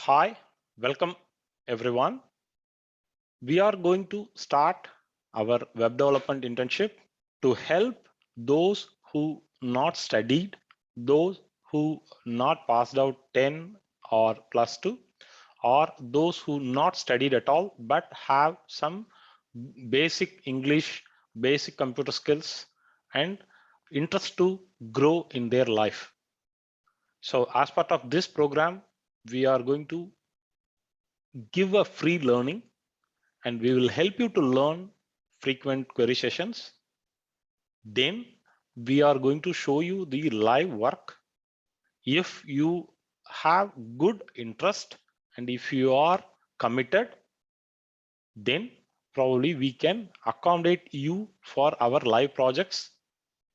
Hi, welcome everyone. We are going to start our web development internship to help those who not studied, those who not passed out 10 or plus 2, or those who not studied at all but have some basic English, basic computer skills and interest to grow in their life. So as part of this program, we are going to give a free learning and we will help you to learn frequent query sessions. Then we are going to show you the live work. If you have good interest and if you are committed, then probably we can accommodate you for our live projects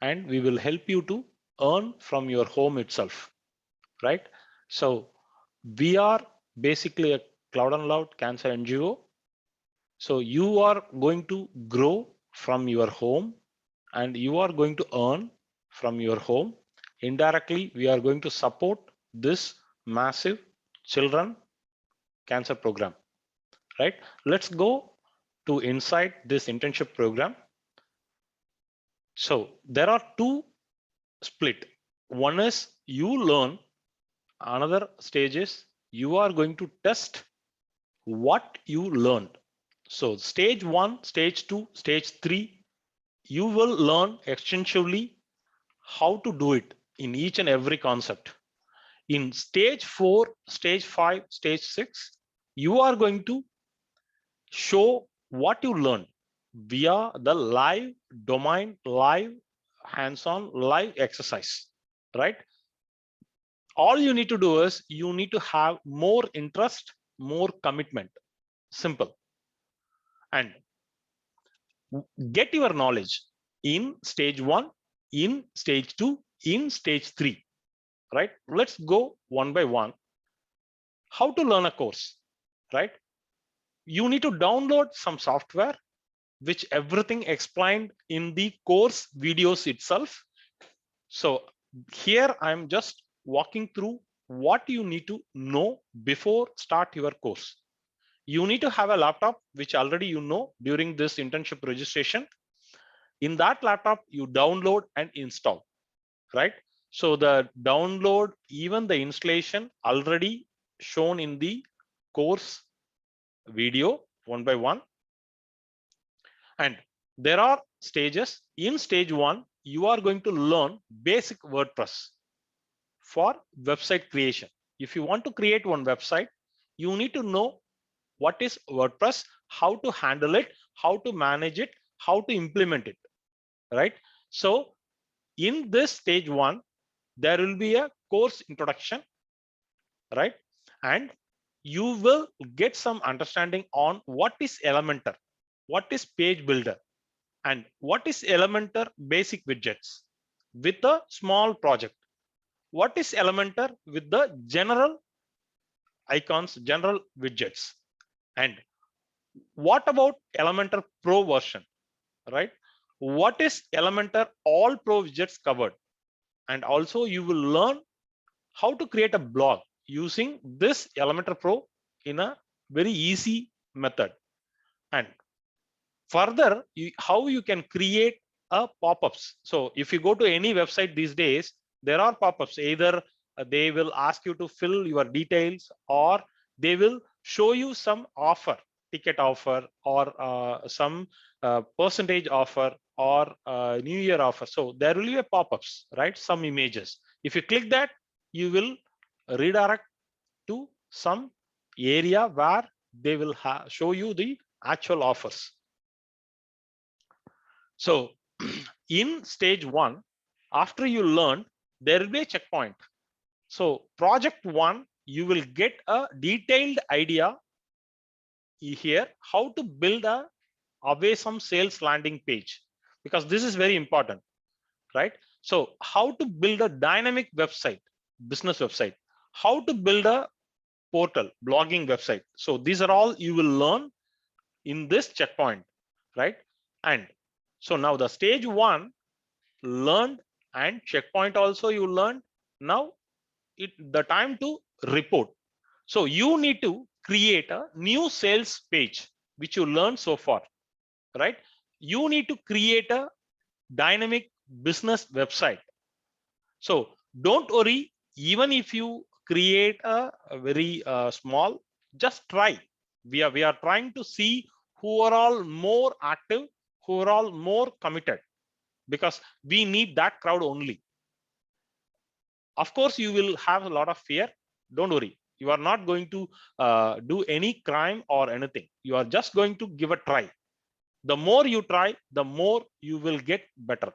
and we will help you to earn from your home itself, right? So we are basically a Cloud and Loud Cancer NGO. So you are going to grow from your home and you are going to earn from your home. Indirectly, we are going to support this massive children cancer program, right? Let's go to inside this internship program. So there are two split. One is you learn, another stage is you are going to test what you learned. So stage 1, stage 2, stage 3, you will learn extensively how to do it in each and every concept. In stage 4, stage 5, stage 6, you are going to show what you learned via the live domain, live hands-on, live exercise, right? All you need to do is you need to have more interest, more commitment, simple. And get your knowledge in stage 1, in stage 2, in stage 3, right? Let's go one by one. How to learn a course, right? You need to download some software which everything explained in the course videos itself. So here I'm just walking through what you need to know before start your course. You need to have a laptop, which already you know during this internship registration. In that laptop, you download and install, right? So the download, even the installation already shown in the course video one by one. And there are stages. In stage 1, you are going to learn basic WordPress for website creation. If you want to create one website, you need to know what is WordPress, how to handle it, how to manage it, how to implement it, right? So in this stage 1, there will be a course introduction, right? And you will get some understanding on what is Elementor, what is page builder, and what is Elementor basic widgets with a small project. What is Elementor with the general icons, general widgets, and what about Elementor Pro version, right? What is Elementor all Pro widgets covered? And also you will learn how to create a blog using this Elementor Pro in a very easy method. And further, how you can create a pop-ups. So if you go to any website these days, there are pop-ups. Either they will ask you to fill your details or they will show you some offer, ticket offer, or some percentage offer, or new year offer. So there will be a pop-ups, right? Some images. If you click that, you will redirect to some area where they will show you the actual offers. So in stage 1, after you learn, there will be a checkpoint. So project 1, you will get a detailed idea here how to build a awesome sales landing page, because this is very important, right? So how to build a dynamic website, business website, how to build a portal, blogging website. So these are all you will learn in this checkpoint, right? And so now the stage 1 learned and checkpoint also you learned. Now the time to report. So you need to create a new sales page, which you learned so far, right? You need to create a dynamic business website. So don't worry, even if you create a very small, just try. We are trying to see who are all more active, who are all more committed, because we need that crowd only. Of course, you will have a lot of fear. Don't worry. You are not going to do any crime or anything. You are just going to give a try. The more you try, the more you will get better,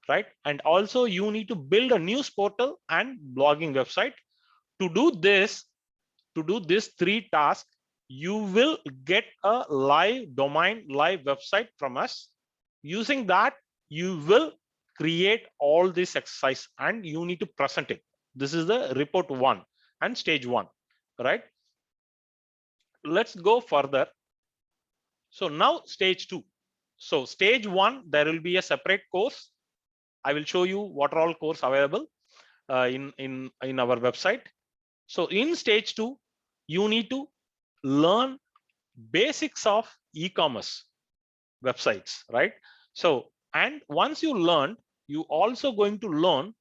right? And also you need to build a news portal and blogging website. To do this, three tasks, you will get a live domain, live website from us. Using that, you will create all this exercise and you need to present it. This is the report 1 and stage 1, right? Let's go further. So now stage 2. So stage 1, there will be a separate course. I will show you what are all course available in our website. So in stage 2, you need to learn basics of e-commerce websites, right? So, and once you learn, you also going to learn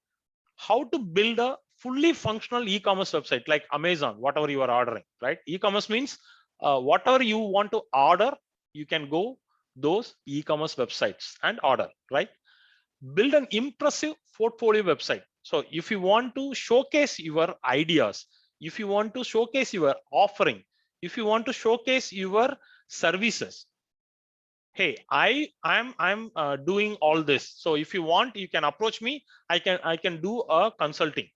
how to build a fully functional e-commerce website like Amazon, whatever you are ordering, right? E-commerce means whatever you want to order, you can go those e-commerce websites and order, right? Build an impressive portfolio website. So if you want to showcase your ideas, if you want to showcase your offering, if you want to showcase your services, hey, I'm doing all this. So if you want, you can approach me. I can do a consulting,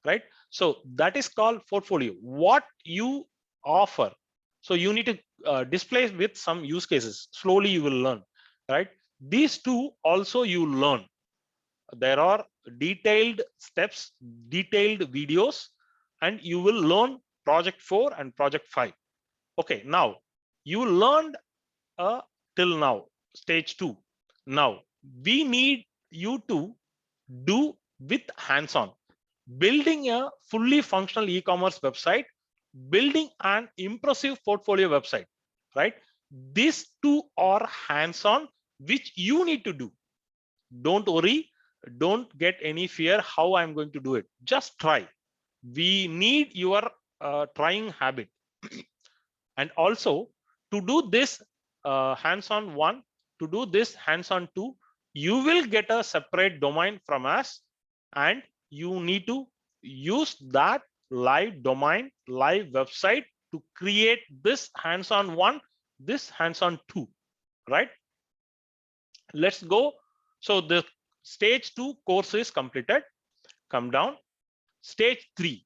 right? So that is called portfolio. What you offer. So you need to display with some use cases. Slowly you will learn, right? These two also you learn. There are detailed steps, detailed videos, and you will learn project 4 and project 5. Okay, now you learned till now stage 2. Now we need you to do with hands-on, building a fully functional e-commerce website, building an impressive portfolio website, right? These two are hands-on, which you need to do. Don't worry, don't get any fear how I'm going to do it. Just try. We need your trying habit. And also to do this hands-on 1, to do this hands-on 2, you will get a separate domain from us, and you need to use that live domain, live website to create this hands-on 1, this hands-on 2, right? Let's go. So the stage 2 course is completed. Come down. Stage 3.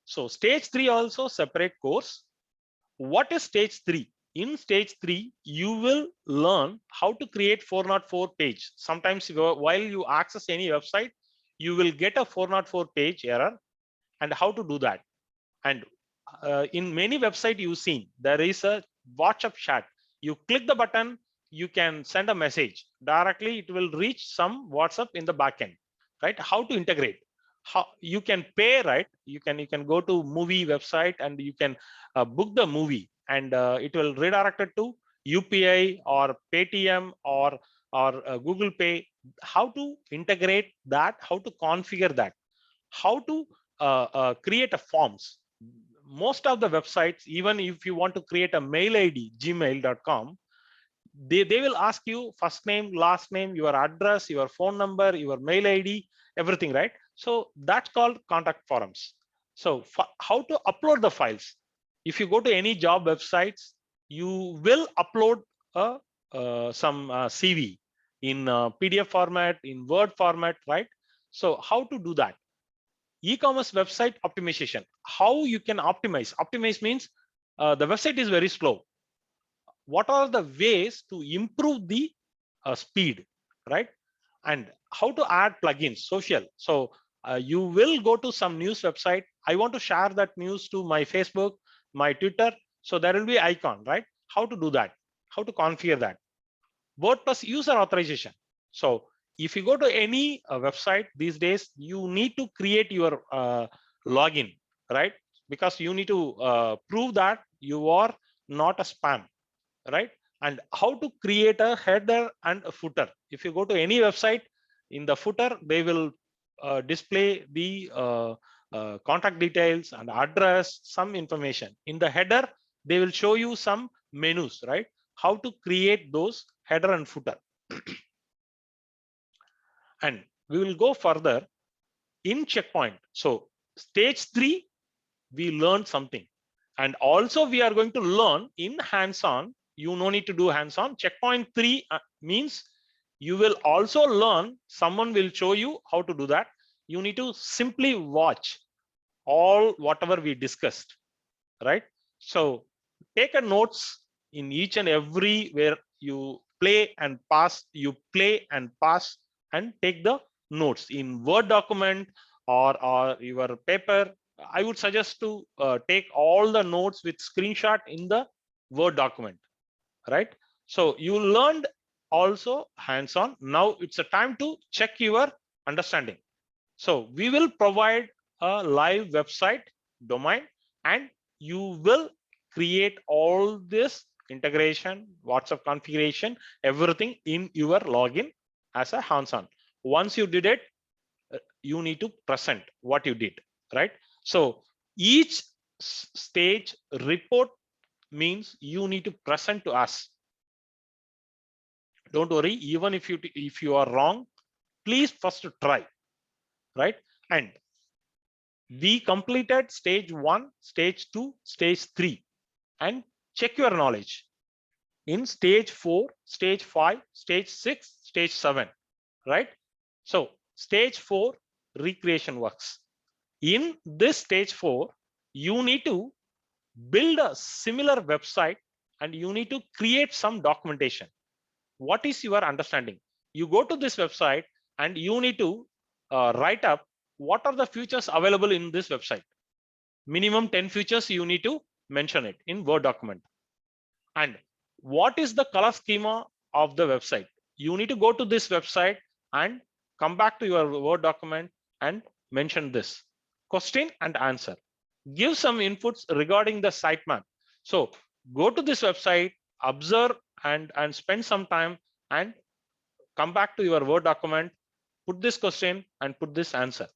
So stage 3 also separate course. What is stage 3? In stage 3, you will learn how to create 404 page. Sometimes while you access any website, you will get a 404 page error, and how to do that. And in many websites you've seen, there is a WhatsApp chat. You click the button, you can send a message directly. It will reach some WhatsApp in the backend, right? How to integrate? How you can pay, right? You can go to movie website and you can book the movie, and it will redirect it to UPI or Paytm or Google Pay. How to integrate that? How to configure that? How to create a forms? Most of the websites, even if you want to create a mail ID, gmail.com, they will ask you first name, last name, your address, your phone number, your mail ID, everything, right? So that's called contact forms. So how to upload the files? If you go to any job websites, you will upload some CV in PDF format, in Word format, right? So how to do that? E-commerce website optimization. How you can optimize? Optimize means the website is very slow. What are the ways to improve the speed, right? And how to add plugins, social. So you will go to some news website. I want to share that news to my Facebook, my Twitter. So there will be icon, right? How to do that? How to configure that? WordPress user authorization. So if you go to any website these days, you need to create your login, right? because you need to prove that you are not a spam, right? And how to create a header and a footer. If you go to any website, in the footer they will display the contact details and address, some information. In the header they will show you some menus, right? How to create those header and footer. And we will go further in Checkpoint. So stage 3 we learned something, and also we are going to learn in hands-on. You no need to do hands-on. Checkpoint 3 means you will also learn, someone will show you how to do that. You need to simply watch all whatever we discussed, right? So take a notes in each and every where you play and pass, you play and pass, and take the notes in Word document or your paper. I would suggest to take all the notes with screenshot in the Word document, right? So you learned also hands-on. Now it's a time to check your understanding. So we will provide a live website domain, and you will create all this integration, WhatsApp configuration, everything in your login as a hands-on. Once you did it, you need to present what you did, right? So each stage report means you need to present to us. Don't worry, even if you are wrong, please first try, right? And we completed stage 1, stage 2, stage 3, and check your knowledge in stage 4, stage 5, stage 6, stage 7, right? So stage 4 recreation works. In this stage 4, you need to build a similar website and you need to create some documentation. What is your understanding? You go to this website and you need to write up what are the features available in this website. Minimum 10 features you need to mention it in Word document. And what is the color schema of the website? You need to go to this website and come back to your Word document and mention this question and answer. Give some inputs regarding the sitemap. So go to this website, observe and spend some time and come back to your Word document, put this question and put this answer,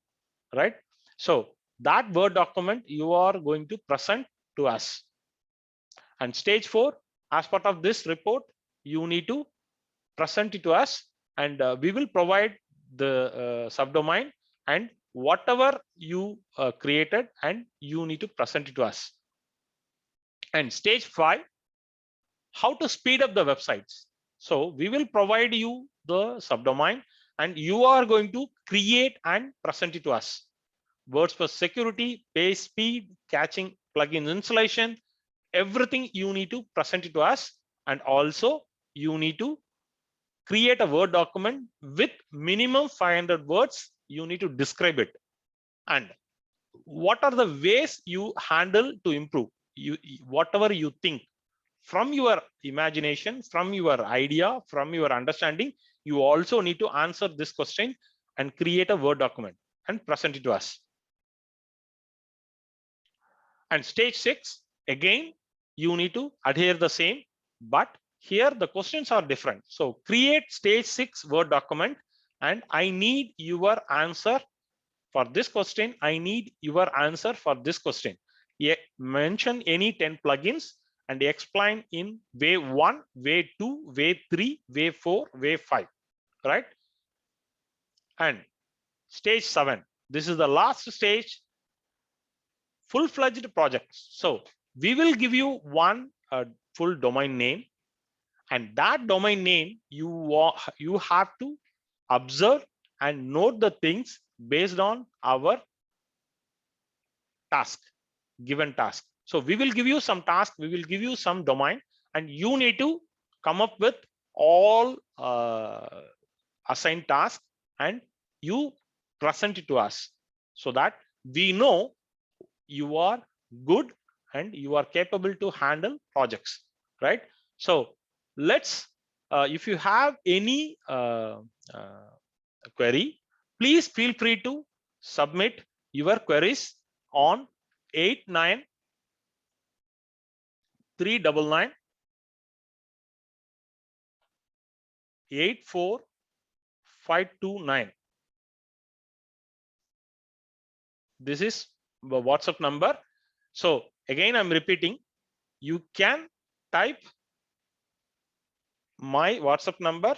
right? So that Word document you are going to present to us. And stage 4, as part of this report, you need to present it to us, and we will provide the subdomain and whatever you created, and you need to present it to us. And stage 5, how to speed up the websites. So we will provide you the subdomain and you are going to create and present it to us. WordPress security, page speed, caching, plugin installation, everything you need to present it to us. And also you need to create a Word document with minimum 500 words. You need to describe it. And what are the ways you handle to improve? Whatever you think from your imagination, from your idea, from your understanding, you also need to answer this question and create a Word document and present it to us. And stage 6, again, you need to adhere the same, but here the questions are different. So create stage 6 Word document, and I need your answer for this question. I need your answer for this question. Mention any 10 plugins and explain in wave 1, wave 2, wave 3, wave 4, wave 5, right? And stage 7, this is the last stage, full-fledged projects. So we will give you one full domain name, and that domain name you have to observe and note the things based on our task, given task. So we will give you some task, we will give you some domain, and you need to come up with all assigned tasks and you present it to us so that we know you are good and you are capable to handle projects, right? So let's if you have any query, please feel free to submit your queries on 89399 84529. This is the WhatsApp number. So again, I'm repeating, you can type my WhatsApp number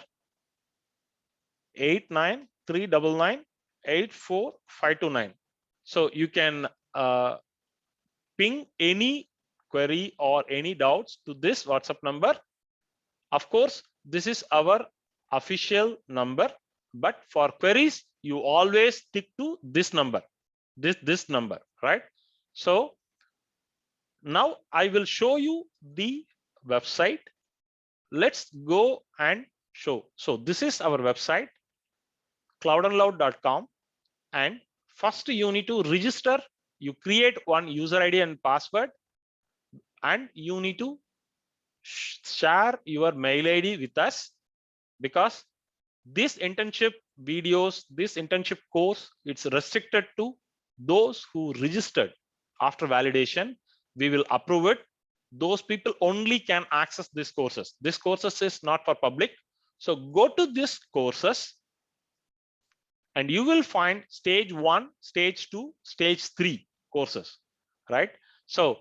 89399 84529. So you can ping any query or any doubts to this WhatsApp number. Of course, this is our official number, but for queries, you always stick to this number, this number, right? So now I will show you the website. Let's go and show. So this is our website, cloudandloud.com, and first you need to register. You create one user ID and password, and you need to share your mail ID with us, because this internship videos, this internship course, it's restricted to those who registered after validation. We will approve it. Those people only can access these courses. This courses is not for public. So go to this courses and you will find stage 1, stage 2, stage 3 courses, right? So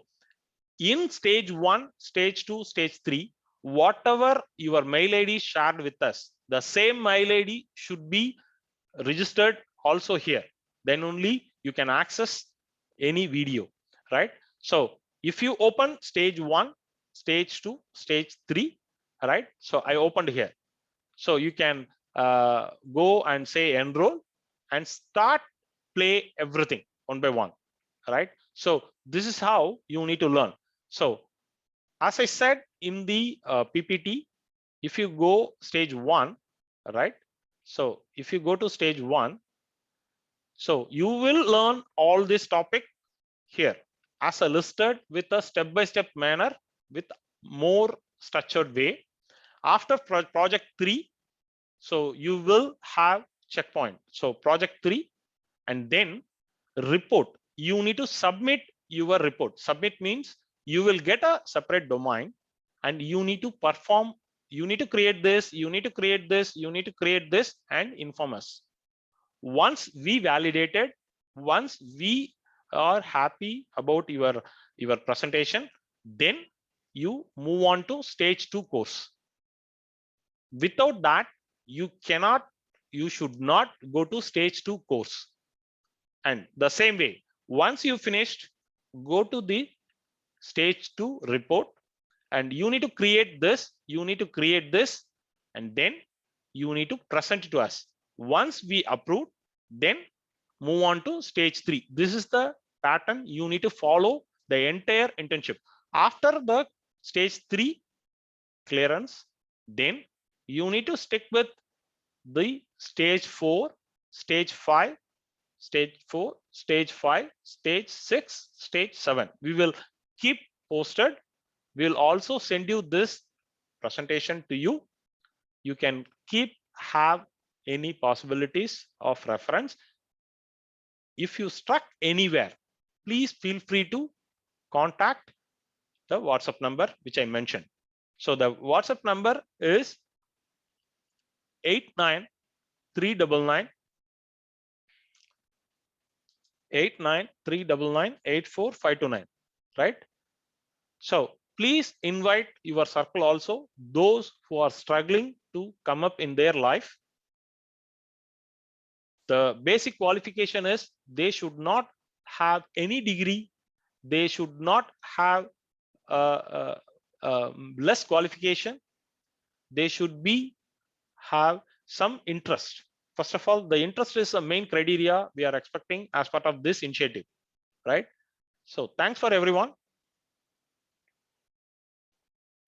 in stage 1, stage 2, stage 3, whatever your mail ID shared with us, the same mail ID should be registered also here. Then only you can access any video, right? So if you open stage 1, stage 2, stage 3, right? So I opened here. So you can go and say enroll and start play everything one by one, right? So this is how you need to learn. So as I said in the PPT, if you go stage 1, right? So if you go to stage 1, so you will learn all this topic here as a listed with a step-by-step manner with more structured way. After project 3, so you will have checkpoint. So project 3, and then report. You need to submit your report. Submit means you will get a separate domain and you need to perform. You need to create this, you need to create this, you need to create this and inform us. Once we validated, once we are happy about your presentation, then you move on to stage 2 course. Without that, you should not go to stage 2 course. And the same way, once you finished, go to the stage 2 report, and you need to create this, you need to create this, and then you need to present it to us. Once we approve, then move on to stage 3. This is the pattern you need to follow the entire internship. After the stage 3 clearance, then you need to stick with the stage 4, stage 5, stage 4, stage 5, stage 6, stage 7. We will keep posted. We'll also send you this presentation to you. You can keep have any possibilities of reference. If you stuck anywhere, please feel free to contact the WhatsApp number which I mentioned. So the WhatsApp number is 89399 89399 right? So please invite your circle also, those who are struggling to come up in their life. The basic qualification is they should not have any degree. They should not have less qualification. They should be have some interest. First of all, the interest is the main criteria we are expecting as part of this initiative, right? So thanks for everyone.